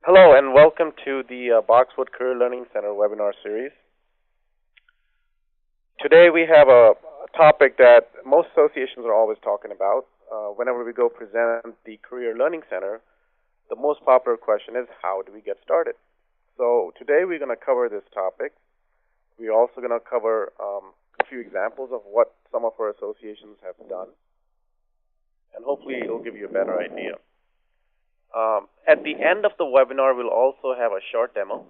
Hello and welcome to the Boxwood Career Learning Center webinar series. Today we have a topic that most associations are always talking about. Whenever we go present the Career Learning Center, the most popular question is, how do we get started? So today we're going to cover this topic. We're also going to cover a few examples of what some of our associations have done, and hopefully it'll give you a better idea. At the end of the webinar, we'll also have a short demo,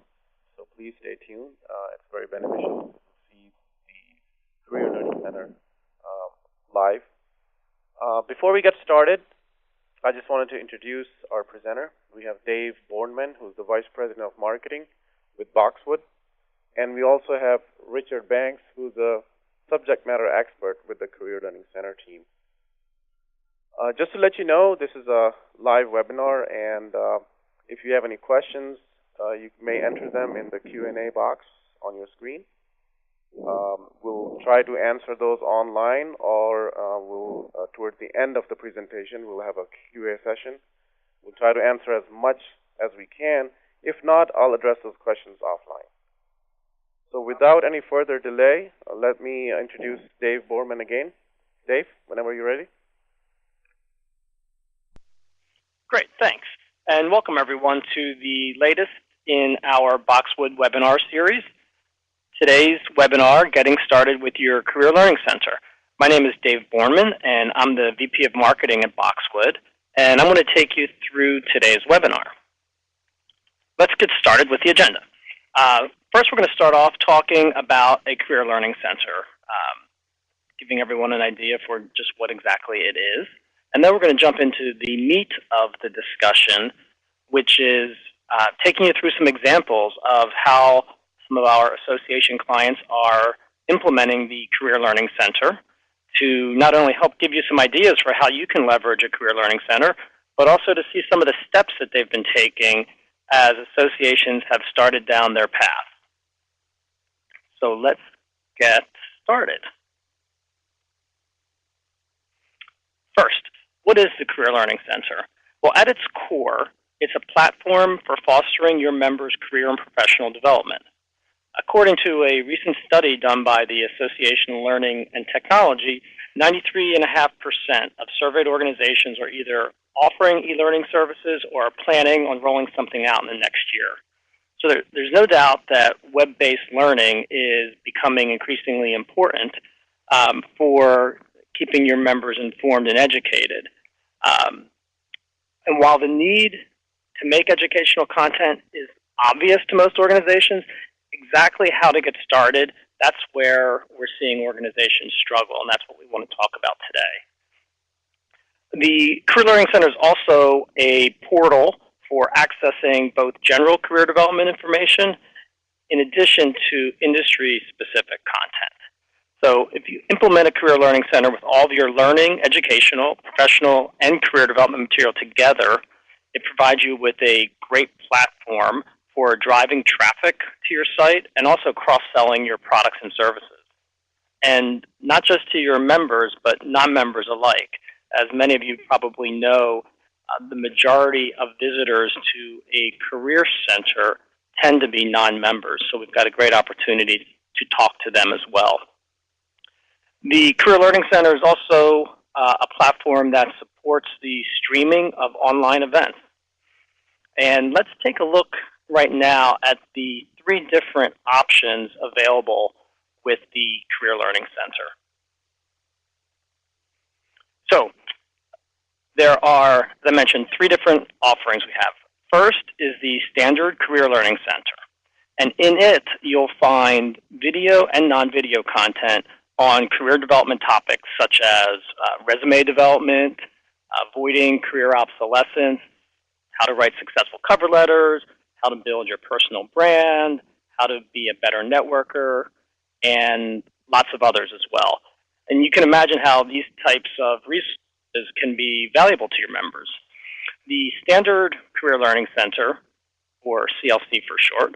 so please stay tuned. It's very beneficial to see the Career Learning Center live. Before we get started, I just wanted to introduce our presenter. We have Dave Bornman, who's the Vice President of Marketing with Boxwood, and we also have Richard Banks, who's a subject matter expert with the Career Learning Center team. Just to let you know, this is a live webinar, and if you have any questions, you may enter them in the Q&A box on your screen. We'll try to answer those online, or towards the end of the presentation, we'll have a Q&A session. We'll try to answer as much as we can. If not, I'll address those questions offline. So without any further delay, let me introduce Dave Bornman again. Dave, whenever you're ready. Great, thanks. And welcome everyone to the latest in our Boxwood webinar series. Today's webinar, Getting Started with Your Career Learning Center. My name is Dave Bornman, and I'm the VP of Marketing at Boxwood, and I'm going to take you through today's webinar. Let's get started with the agenda. First, we're going to start off talking about a Career Learning Center, giving everyone an idea for just what exactly it is. And then we're going to jump into the meat of the discussion, which is taking you through some examples of how some of our association clients are implementing the Career Learning Center to not only help give you some ideas for how you can leverage a Career Learning Center, but also to see some of the steps that they've been taking as associations have started down their path. So let's get started. First, what is the Career Learning Center? Well, at its core, it's a platform for fostering your members' career and professional development. According to a recent study done by the Association of Learning and Technology, 93.5% of surveyed organizations are either offering e-learning services or are planning on rolling something out in the next year. So there's no doubt that web-based learning is becoming increasingly important for keeping your members informed and educated. And while the need to make educational content is obvious to most organizations, exactly how to get started, that's where we're seeing organizations struggle, and that's what we want to talk about today. The Career Learning Center is also a portal for accessing both general career development information in addition to industry-specific content. So if you implement a Career Learning Center with all of your learning, educational, professional, and career development material together, it provides you with a great platform for driving traffic to your site and also cross-selling your products and services. And not just to your members, but non-members alike. As many of you probably know, the majority of visitors to a career center tend to be non-members, so we've got a great opportunity to talk to them as well. The Career Learning Center is also a platform that supports the streaming of online events. And let's take a look right now at the 3 different options available with the Career Learning Center. So there are, as I mentioned, 3 different offerings we have. First is the standard Career Learning Center. And in it, you'll find video and non-video content on career development topics such as resume development, avoiding career obsolescence, how to write successful cover letters, how to build your personal brand, how to be a better networker, and lots of others as well. And you can imagine how these types of resources can be valuable to your members. The Standard Career Learning Center, or CLC for short,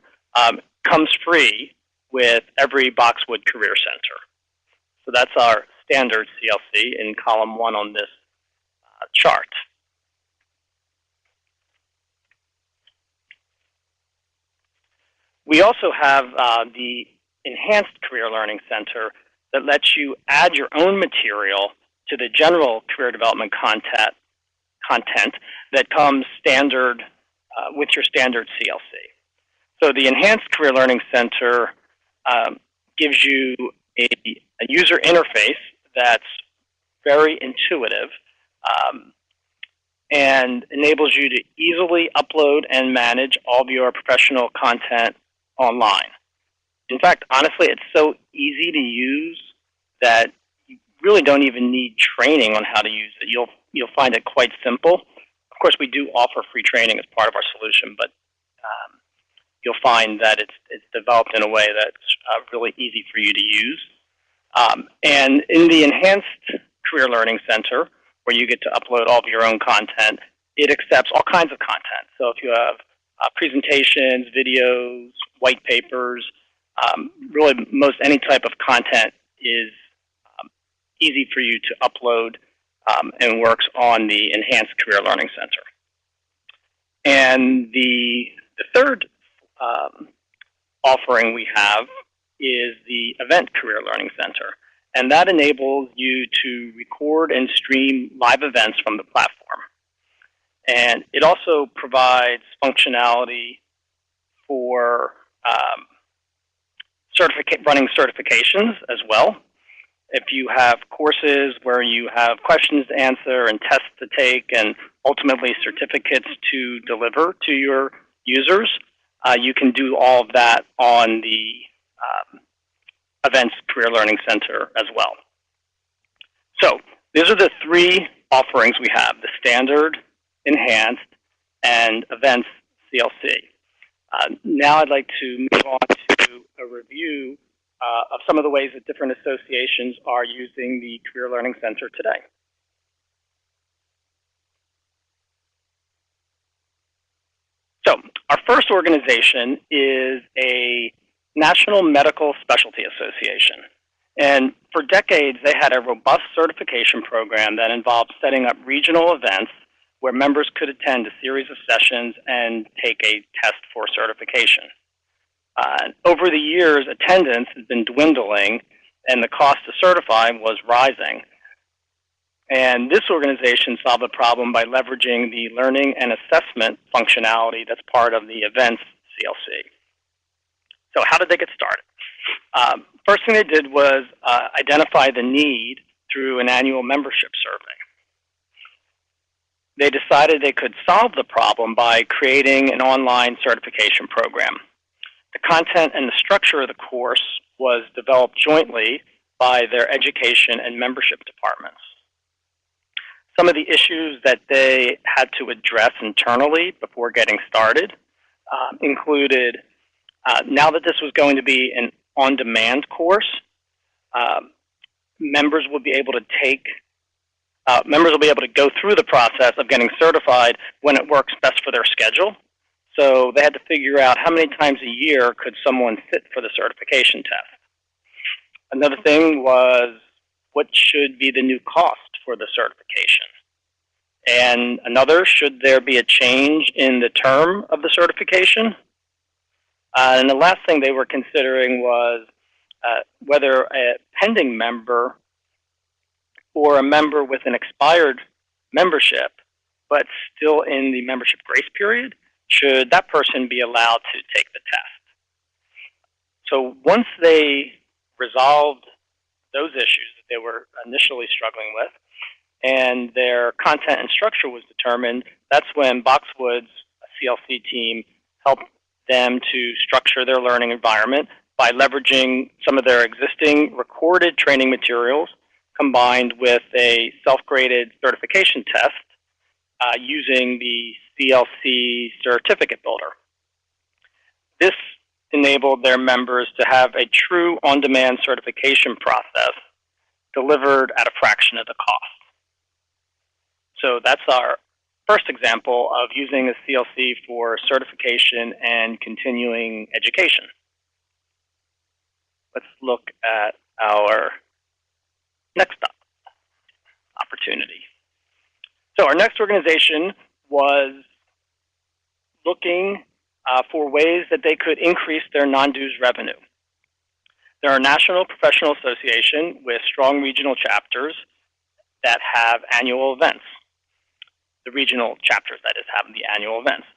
comes free with every Boxwood Career Center. So that's our standard CLC in column 1 on this chart. We also have the Enhanced Career Learning Center that lets you add your own material to the general career development content that comes standard with your standard CLC. So the Enhanced Career Learning Center gives you a user interface that's very intuitive and enables you to easily upload and manage all of your professional content online. In fact, honestly, it's so easy to use that you really don't even need training on how to use it. You'll find it quite simple. Of course, we do offer free training as part of our solution, but you'll find that it's developed in a way that's really easy for you to use. And in the Enhanced Career Learning Center, where you get to upload all of your own content, it accepts all kinds of content. So if you have presentations, videos, white papers, really most any type of content is easy for you to upload and works on the Enhanced Career Learning Center. And the third offering we have is the Event Career Learning Center. And that enables you to record and stream live events from the platform. And it also provides functionality for running certifications as well. If you have courses where you have questions to answer and tests to take and ultimately certificates to deliver to your users, you can do all of that on the Events Career Learning Center as well. So these are the three offerings we have: the Standard, Enhanced, and Events CLC. Now I'd like to move on to a review of some of the ways that different associations are using the Career Learning Center today. So our first organization is a National Medical Specialty Association. And for decades, they had a robust certification program that involved setting up regional events where members could attend a series of sessions and take a test for certification. Over the years, attendance has been dwindling and the cost to certify was rising. And this organization solved the problem by leveraging the learning and assessment functionality that's part of the Events CLC. So how did they get started? First thing they did was identify the need through an annual membership survey. They decided they could solve the problem by creating an online certification program. The content and the structure of the course was developed jointly by their education and membership departments. Some of the issues that they had to address internally before getting started included, now that this was going to be an on-demand course, members will be able to go through the process of getting certified when it works best for their schedule. So they had to figure out how many times a year could someone sit for the certification test. Another thing was, what should be the new cost for the certification? And another, should there be a change in the term of the certification? And the last thing they were considering was whether a pending member or a member with an expired membership but still in the membership grace period, should that person be allowed to take the test? So once they resolved those issues that they were initially struggling with and their content and structure was determined, that's when Boxwood's CLC team helped them to structure their learning environment by leveraging some of their existing recorded training materials combined with a self-graded certification test using the CLC Certificate Builder. This enabled their members to have a true on-demand certification process delivered at a fraction of the cost. So that's our first example of using a CLC for certification and continuing education. Let's look at our next opportunity. So our next organization was looking for ways that they could increase their non-dues revenue. There are national professional associations with strong regional chapters that have annual events. The regional chapters, that is, have the annual events.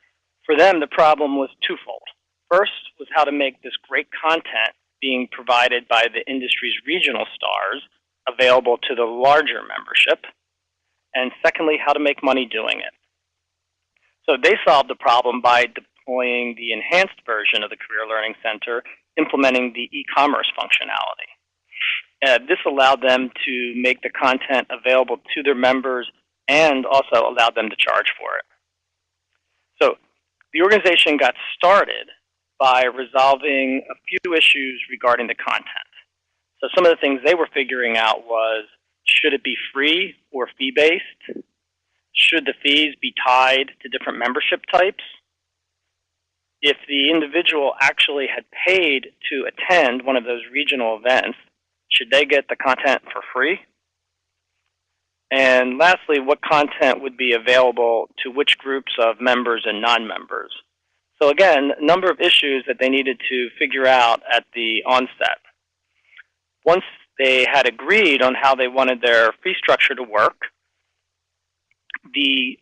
For them, the problem was twofold. First was how to make this great content being provided by the industry's regional stars available to the larger membership, and secondly, how to make money doing it. So they solved the problem by deploying the enhanced version of the Career Learning Center, implementing the e-commerce functionality. This allowed them to make the content available to their members and also allowed them to charge for it. So the organization got started by resolving a few issues regarding the content. So some of the things they were figuring out was, should it be free or fee-based? Should the fees be tied to different membership types? If the individual actually had paid to attend one of those regional events, should they get the content for free? And lastly, what content would be available to which groups of members and non-members? So again, a number of issues that they needed to figure out at the onset. Once they had agreed on how they wanted their fee structure to work, the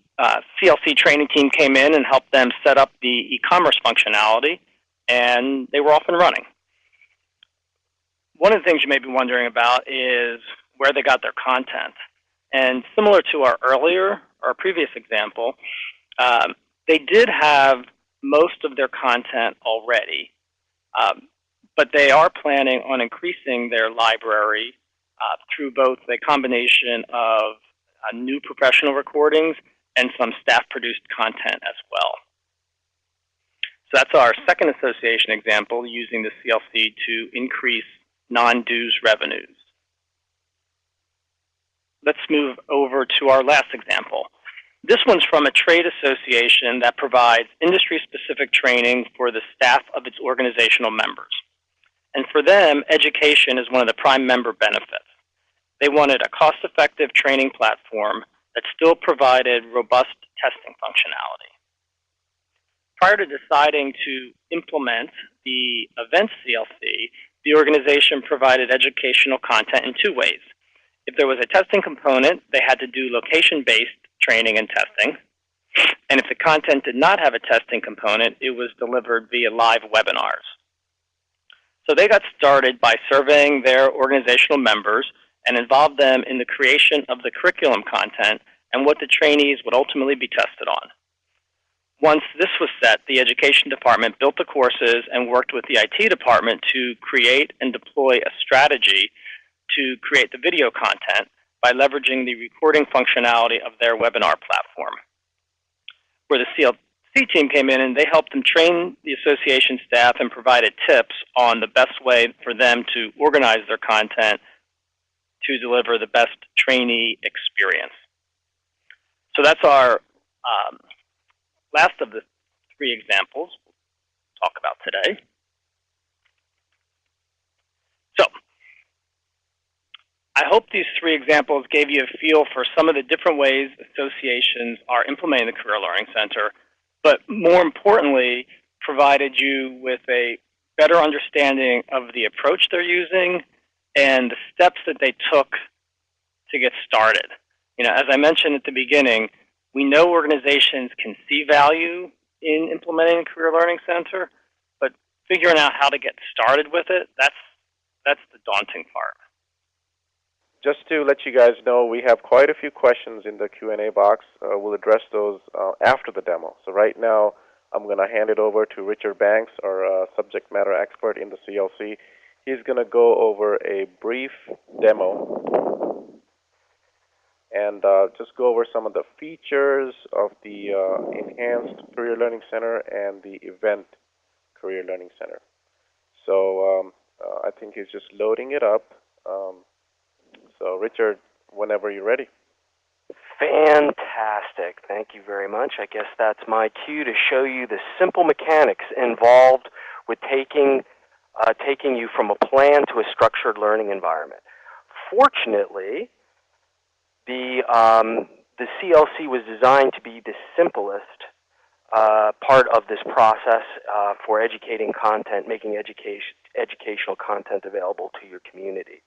CLC training team came in and helped them set up the e-commerce functionality, and they were off and running. One of the things you may be wondering about is where they got their content. And similar to our previous example, they did have most of their content already, but they are planning on increasing their library through both a combination of new professional recordings and some staff-produced content as well. So that's our second association example, using the CLC to increase non-dues revenues. Let's move over to our last example. This one's from a trade association that provides industry-specific training for the staff of its organizational members. And for them, education is one of the prime member benefits. They wanted a cost-effective training platform that still provided robust testing functionality. Prior to deciding to implement the Events CLC, the organization provided educational content in two ways. If there was a testing component, they had to do location-based training and testing. And if the content did not have a testing component, it was delivered via live webinars. So they got started by surveying their organizational members and involved them in the creation of the curriculum content and what the trainees would ultimately be tested on. Once this was set, the education department built the courses and worked with the IT department to create and deploy a strategy to create the video content by leveraging the recording functionality of their webinar platform. Where the CLC team came in and they helped them train the association staff and provided tips on the best way for them to organize their content to deliver the best trainee experience. So that's our last of the three examples we'll talk about today. So I hope these three examples gave you a feel for some of the different ways associations are implementing the Career Learning Center, but more importantly, provided you with a better understanding of the approach they're using and the steps that they took to get started. You know, as I mentioned at the beginning, we know organizations can see value in implementing a Career Learning Center, but figuring out how to get started with it, that's the daunting part. Just to let you guys know, we have quite a few questions in the Q&A box. We'll address those after the demo. So right now, I'm going to hand it over to Richard Banks, our subject matter expert in the CLC. He's going to go over a brief demo and just go over some of the features of the Enhanced Career Learning Center and the Event Career Learning Center. So I think he's just loading it up. So Richard, whenever you're ready. Fantastic. Thank you very much. I guess that's my cue to show you the simple mechanics involved with taking you from a plan to a structured learning environment. Fortunately, the CLC was designed to be the simplest part of this process for educating content, making educational content available to your community.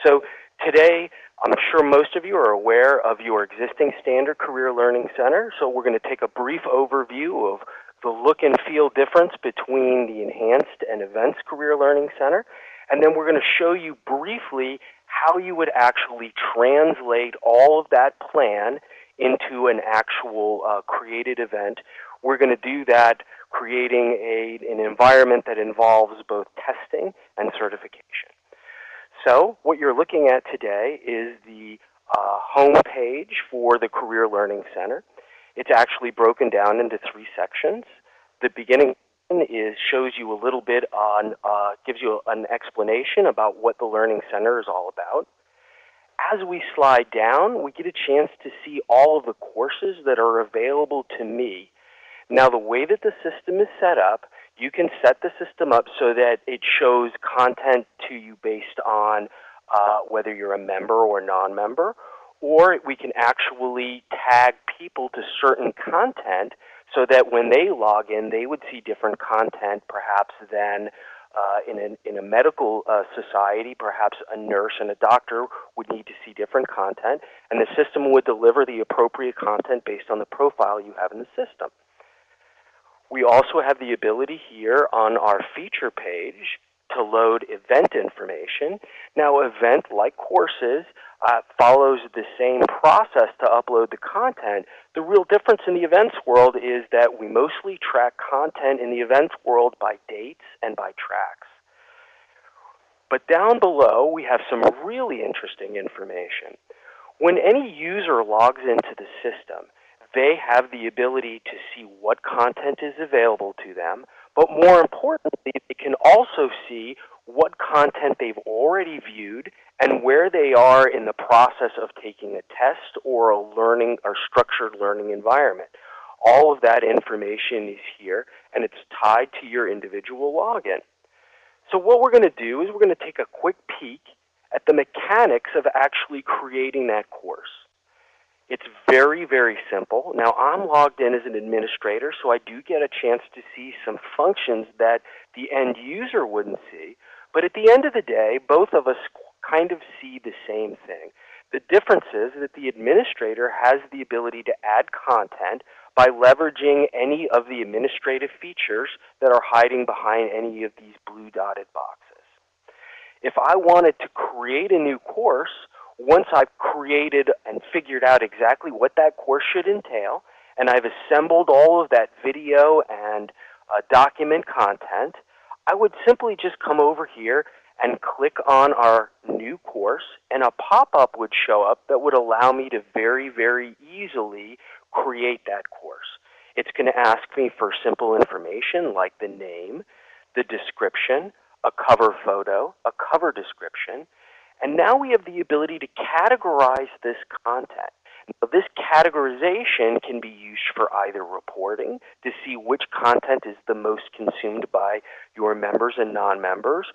So today, I'm sure most of you are aware of your existing standard Career Learning Center, so we're going to take a brief overview of the look and feel difference between the Enhanced and Events Career Learning Center, and then we're going to show you briefly how you would actually translate all of that plan into an actual created event. We're going to do that creating an environment that involves both testing and certification. So what you're looking at today is the home page for the Career Learning Center. It's actually broken down into 3 sections. The beginning shows you a little bit on, gives you an explanation about what the Learning Center is all about. As we slide down, we get a chance to see all of the courses that are available to me. Now, the way that the system is set up, you can set the system up so that it shows content to you based on whether you're a member or non-member, or we can actually tag people to certain content so that when they log in, they would see different content perhaps than in a medical society. Perhaps a nurse and a doctor would need to see different content, and the system would deliver the appropriate content based on the profile you have in the system. We also have the ability here on our feature page to load event information. Now, event, like courses, follows the same process to upload the content. The real difference in the events world is that we mostly track content in the events world by dates and by tracks. But down below, we have some really interesting information. When any user logs into the system, they have the ability to see what content is available to them, but more importantly, they can also see what content they've already viewed and where they are in the process of taking a test or a learning or structured learning environment. All of that information is here, and it's tied to your individual login. So what we're going to do is we're going to take a quick peek at the mechanics of actually creating that course. It's very, very simple. Now, I'm logged in as an administrator, so I do get a chance to see some functions that the end user wouldn't see. But at the end of the day, both of us kind of see the same thing. The difference is that the administrator has the ability to add content by leveraging any of the administrative features that are hiding behind any of these blue dotted boxes. If I wanted to create a new course, once I've created and figured out exactly what that course should entail, and I've assembled all of that video and document content, I would simply just come over here and click on our new course, and a pop-up would show up that would allow me to very, very easily create that course. It's going to ask me for simple information like the name, the description, a cover photo, a cover description, and now we have the ability to categorize this content. Now, this categorization can be used for either reporting to see which content is the most consumed by your members and non-members,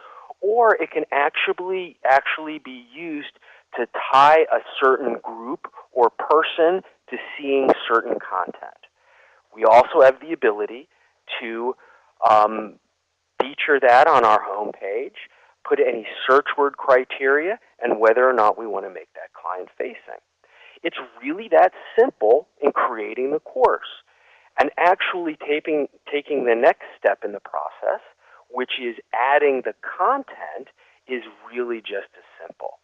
or it can actually be used to tie a certain group or person to seeing certain content. We also have the ability to feature that on our home page, put any search word criteria, and whether or not we want to make that client-facing. It's really that simple in creating the course. And actually taking the next step in the process, which is adding the content, is really just as simple.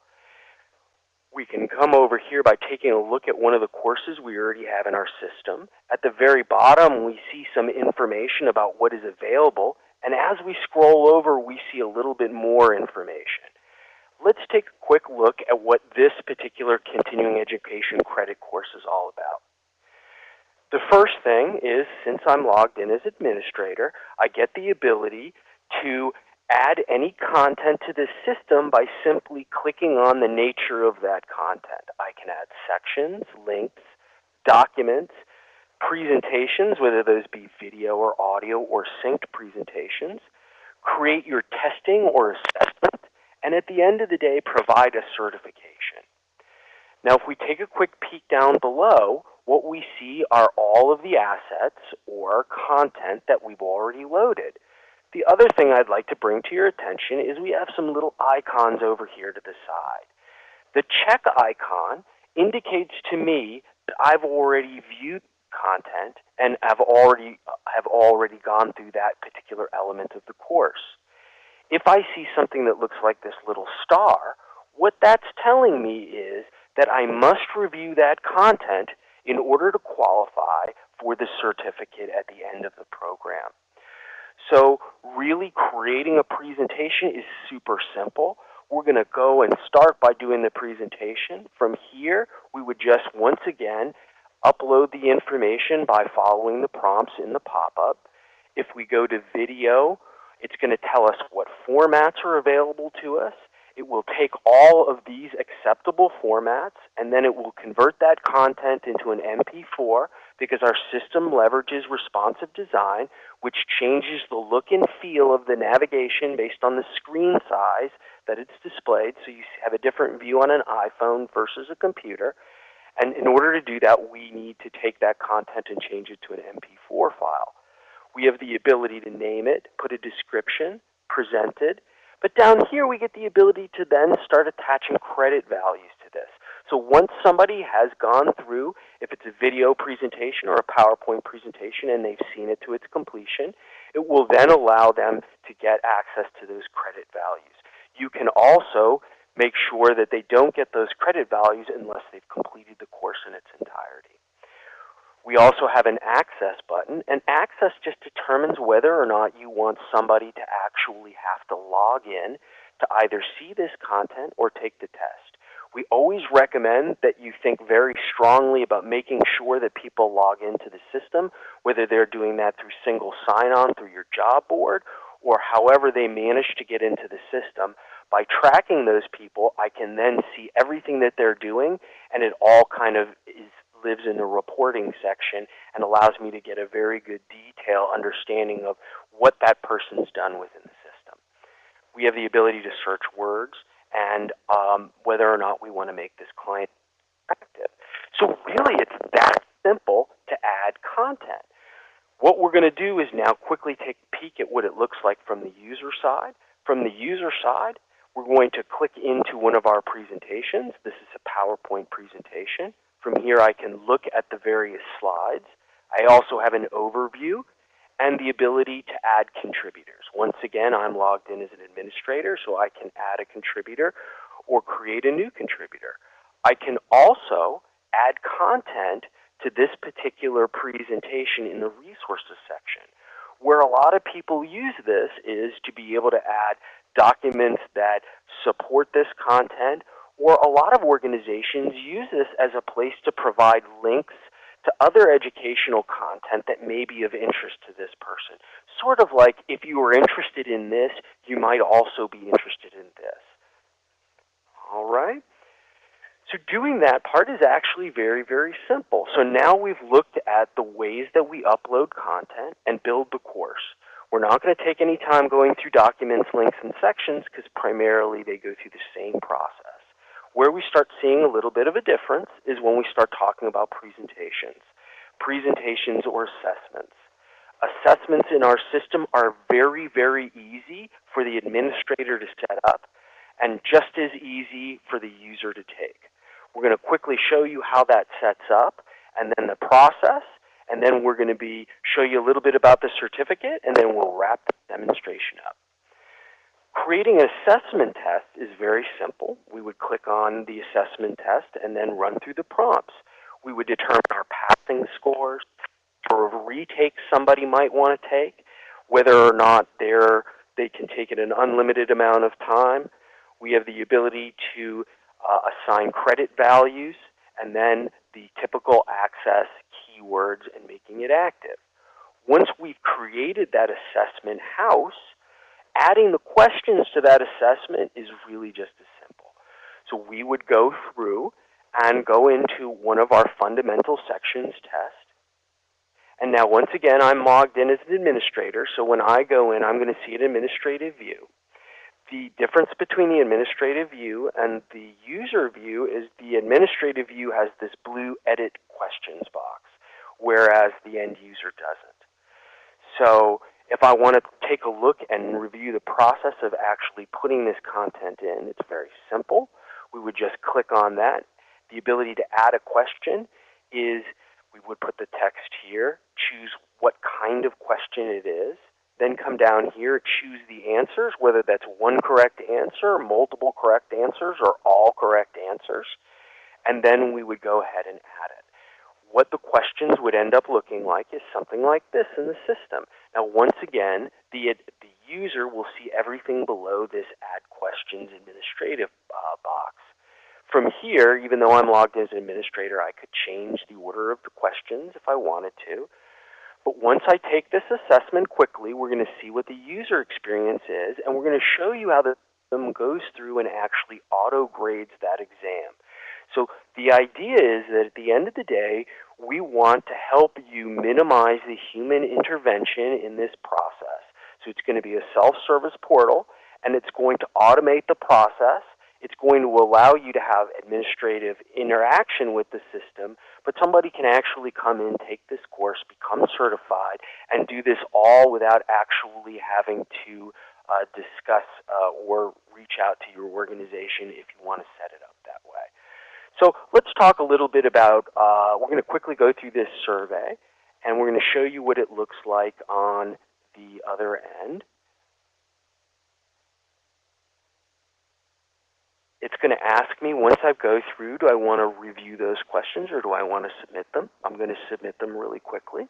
We can come over here by taking a look at one of the courses we already have in our system. At the very bottom, we see some information about what is available, and as we scroll over, we see a little bit more information. Let's take a quick look at what this particular continuing education credit course is all about. The first thing is, since I'm logged in as administrator, I get the ability to add any content to the system by simply clicking on the nature of that content. I can add sections, links, documents, presentations, whether those be video or audio or synced presentations, create your testing or assessment, and at the end of the day, provide a certification. Now, if we take a quick peek down below, what we see are all of the assets or content that we've already loaded. The other thing I'd like to bring to your attention is we have some little icons over here to the side. The check icon indicates to me that I've already viewed content and have already gone through that particular element of the course. If I see something that looks like this little star, what that's telling me is that I must review that content in order to qualify for the certificate at the end of the program. So really creating a presentation is super simple. We're going to go and start by doing the presentation. From here, we would just once again upload the information by following the prompts in the pop-up. If we go to video, it's going to tell us what formats are available to us. It will take all of these acceptable formats, and then it will convert that content into an MP4 because our system leverages responsive design, which changes the look and feel of the navigation based on the screen size that it's displayed. So you have a different view on an iPhone versus a computer. And in order to do that, we need to take that content and change it to an MP4 file. We have the ability to name it, put a description, present it. But down here, we get the ability to then start attaching credit values to this. So once somebody has gone through, if it's a video presentation or a PowerPoint presentation, and they've seen it to its completion, it will then allow them to get access to those credit values. You can also make sure that they don't get those credit values unless they've completed the course in its entirety. We also have an access button, and access just determines whether or not you want somebody to actually have to log in to either see this content or take the test. We always recommend that you think very strongly about making sure that people log into the system, whether they're doing that through single sign-on through your job board or however they manage to get into the system. By tracking those people, I can then see everything that they're doing, and it all kind of lives in the reporting section and allows me to get a very good detailed understanding of what that person's done within the system. We have the ability to search words and whether or not we want to make this client active. So really it's that simple to add content. What we're going to do is now quickly take a peek at what it looks like from the user side. From the user side, we're going to click into one of our presentations. This is a PowerPoint presentation. From here, I can look at the various slides. I also have an overview and the ability to add contributors. Once again, I'm logged in as an administrator, so I can add a contributor or create a new contributor. I can also add content to this particular presentation in the resources section. Where a lot of people use this is to be able to add documents that support this content, or a lot of organizations use this as a place to provide links to other educational content that may be of interest to this person. Sort of like if you were interested in this, you might also be interested in this. All right? So doing that part is actually very, very simple. So now we've looked at the ways that we upload content and build the course. We're not going to take any time going through documents, links, and sections because primarily they go through the same process. Where we start seeing a little bit of a difference is when we start talking about presentations or assessments. Assessments in our system are very, very easy for the administrator to set up and just as easy for the user to take. We're going to quickly show you how that sets up and then the process, and then we're going to show you a little bit about the certificate, and then we'll wrap the demonstration up. Creating an assessment test is very simple. We would click on the assessment test and then run through the prompts. We would determine our passing scores, or retakes somebody might want to take, whether or not they can take it an unlimited amount of time. We have the ability to assign credit values, and then the typical access keywords and making it active. Once we've created that assessment house, adding the questions to that assessment is really just as simple. So we would go through and go into one of our fundamental sections test. And now once again, I'm logged in as an administrator, so when I go in, I'm going to see an administrative view. The difference between the administrative view and the user view is the administrative view has this blue edit questions box, whereas the end user doesn't. So if I want to take a look and review the process of actually putting this content in, it's very simple. We would just click on that. The ability to add a question is we would put the text here, choose what kind of question it is, then come down here, choose the answers, whether that's one correct answer, multiple correct answers, or all correct answers, and then we would go ahead and add it. What the questions would end up looking like is something like this in the system. Now, once again, the user will see everything below this Add Questions administrative box. From here, even though I'm logged in as an administrator, I could change the order of the questions if I wanted to. But once I take this assessment quickly, we're going to see what the user experience is, and we're going to show you how the system goes through and actually auto-grades that exam. So the idea is that at the end of the day, we want to help you minimize the human intervention in this process. So it's going to be a self-service portal, and it's going to automate the process. It's going to allow you to have administrative interaction with the system, but somebody can actually come in, take this course, become certified, and do this all without actually having to discuss or reach out to your organization if you want to set it up that way. So let's talk a little bit about, we're going to quickly go through this survey, and we're going to show you what it looks like on the other end. It's going to ask me, once I go through, do I want to review those questions or do I want to submit them? I'm going to submit them really quickly.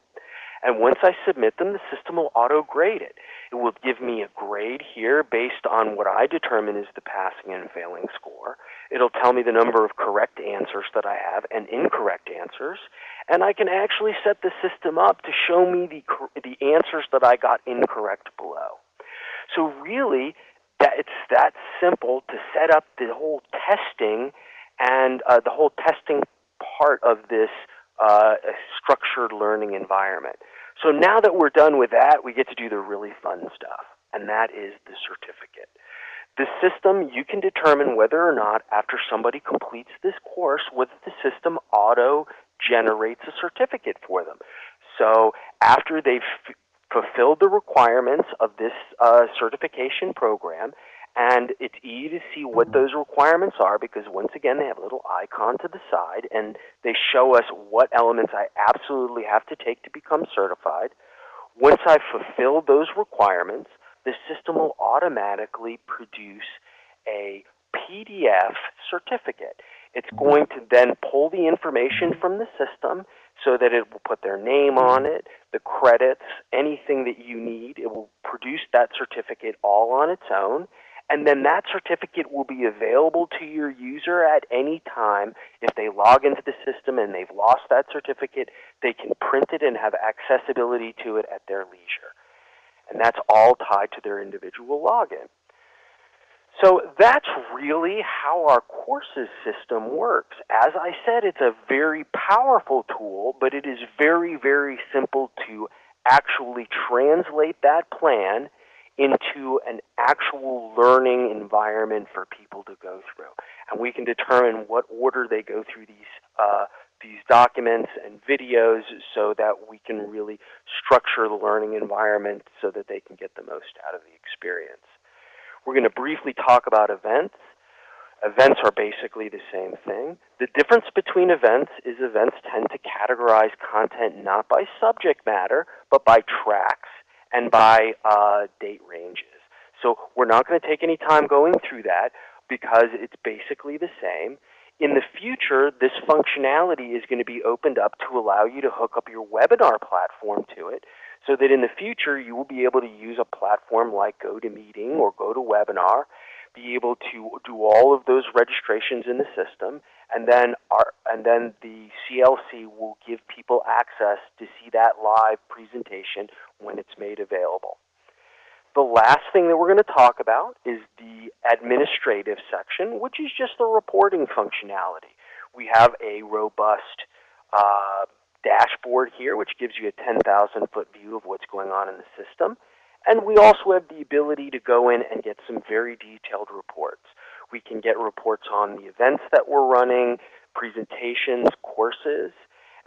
And once I submit them, the system will auto-grade it. It will give me a grade here based on what I determine is the passing and failing score. It'll tell me the number of correct answers that I have and incorrect answers. And I can actually set the system up to show me the answers that I got incorrect below. So really, it's that simple to set up the whole testing and the whole testing part of this structured learning environment. So now that we're done with that, we get to do the really fun stuff, and that is the certificate. The system, you can determine whether or not after somebody completes this course, whether the system auto-generates a certificate for them. So after they've fulfilled the requirements of this certification program, and it's easy to see what those requirements are because, once again, they have a little icon to the side, and they show us what elements I absolutely have to take to become certified. Once I've fulfilled those requirements, the system will automatically produce a PDF certificate. It's going to then pull the information from the system so that it will put their name on it, the credits, anything that you need. It will produce that certificate all on its own, and then that certificate will be available to your user at any time. If they log into the system and they've lost that certificate, they can print it and have accessibility to it at their leisure. And that's all tied to their individual login. So that's really how our courses system works. As I said, it's a very powerful tool, but it is very, very simple to actually translate that plan into an actual learning environment for people to go through. And we can determine what order they go through these documents and videos so that we can really structure the learning environment so that they can get the most out of the experience. We're going to briefly talk about events. Events are basically the same thing. The difference between events is events tend to categorize content not by subject matter, but by tracks and by date ranges. So we're not going to take any time going through that because it's basically the same. In the future, this functionality is going to be opened up to allow you to hook up your webinar platform to it, so that in the future you will be able to use a platform like GoToMeeting or GoToWebinar, be able to do all of those registrations in the system, and then the CLC will give people access to see that live presentation when it's made available. The last thing that we're going to talk about is the administrative section, which is just the reporting functionality. We have a robust dashboard here, which gives you a 10,000-foot view of what's going on in the system. And we also have the ability to go in and get some very detailed reports. We can get reports on the events that we're running, presentations, courses,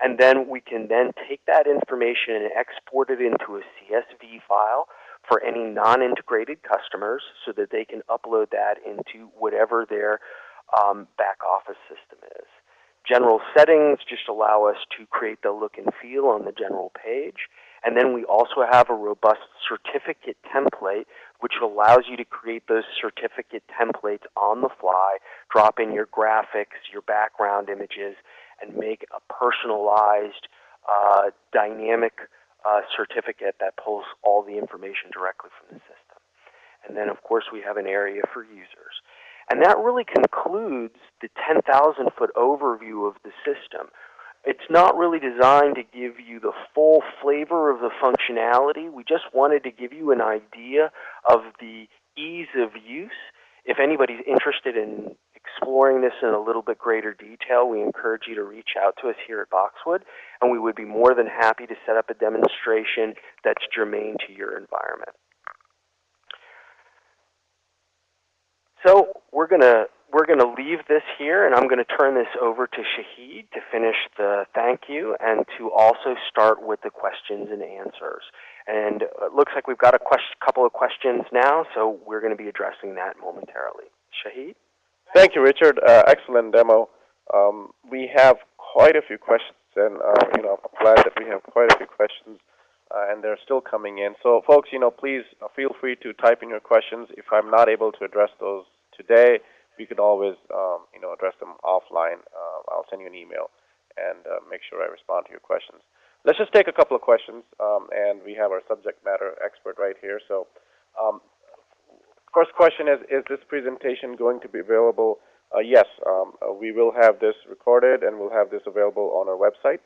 and then we can then take that information and export it into a CSV file for any non-integrated customers so that they can upload that into whatever their back office system is. General settings just allow us to create the look and feel on the general page. And then we also have a robust certificate template, which allows you to create those certificate templates on the fly, drop in your graphics, your background images, and make a personalized, dynamic certificate that pulls all the information directly from the system. And then, of course, we have an area for users. And that really concludes the 10,000-foot overview of the system. It's not really designed to give you the full flavor of the functionality. We just wanted to give you an idea of the ease of use. If anybody's interested in exploring this in a little bit greater detail, we encourage you to reach out to us here at Boxwood, and we would be more than happy to set up a demonstration that's germane to your environment. So we're gonna leave this here, and I'm going to turn this over to Shahid to finish the thank you and to also start with the questions and answers. And it looks like we've got a couple of questions now, so we're going to be addressing that momentarily. Shahid? Thank you, Richard. Excellent demo. We have quite a few questions, and I'm glad that we have quite a few questions, and they're still coming in. So, folks, please feel free to type in your questions. If I'm not able to address those today, we could always, address them offline. I'll send you an email and make sure I respond to your questions. Let's just take a couple of questions, and we have our subject matter expert right here. So, first question is this presentation going to be available? Yes, we will have this recorded, and we'll have this available on our website,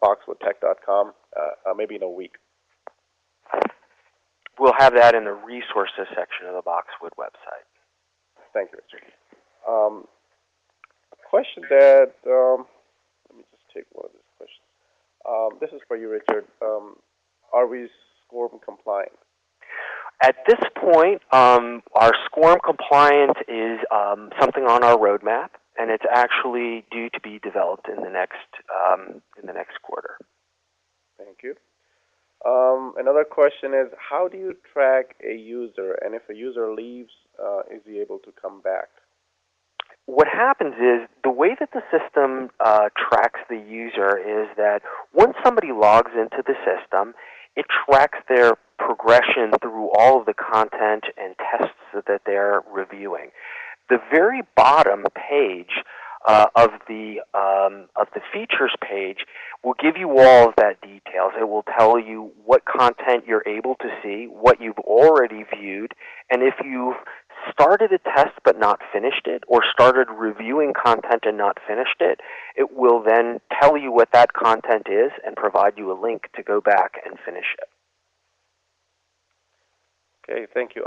boxwoodtech.com, maybe in a week. We'll have that in the resources section of the Boxwood website. Thank you, Richard. A question that, let me just take one of these questions. This is for you, Richard. Are we SCORM compliant? At this point, our SCORM compliance is something on our roadmap, and it's actually due to be developed in the next quarter. Thank you. Another question is, how do you track a user, and if a user leaves, is he able to come back? What happens is the way that the system tracks the user is that once somebody logs into the system, it tracks their progression through all of the content and tests that they're reviewing. The very bottom page of the features page will give you all of that details. It will tell you what content you're able to see, what you've already viewed, and if you've started a test but not finished it, or started reviewing content and not finished it, it will then tell you what that content is and provide you a link to go back and finish it. Okay, thank you.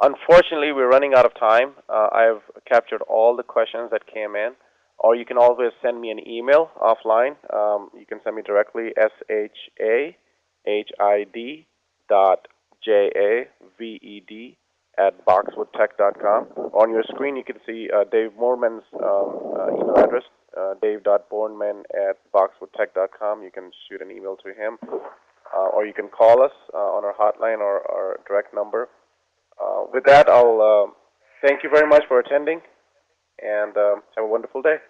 Unfortunately, we're running out of time. I've captured all the questions that came in, or you can always send me an email offline. You can send me directly, shahid@boxwoodtech.com. On your screen, you can see Dave Moorman's email address, dave.boorman@boxwoodtech.com. You can shoot an email to him, or you can call us on our hotline or our direct number. With that, I'll thank you very much for attending, and have a wonderful day.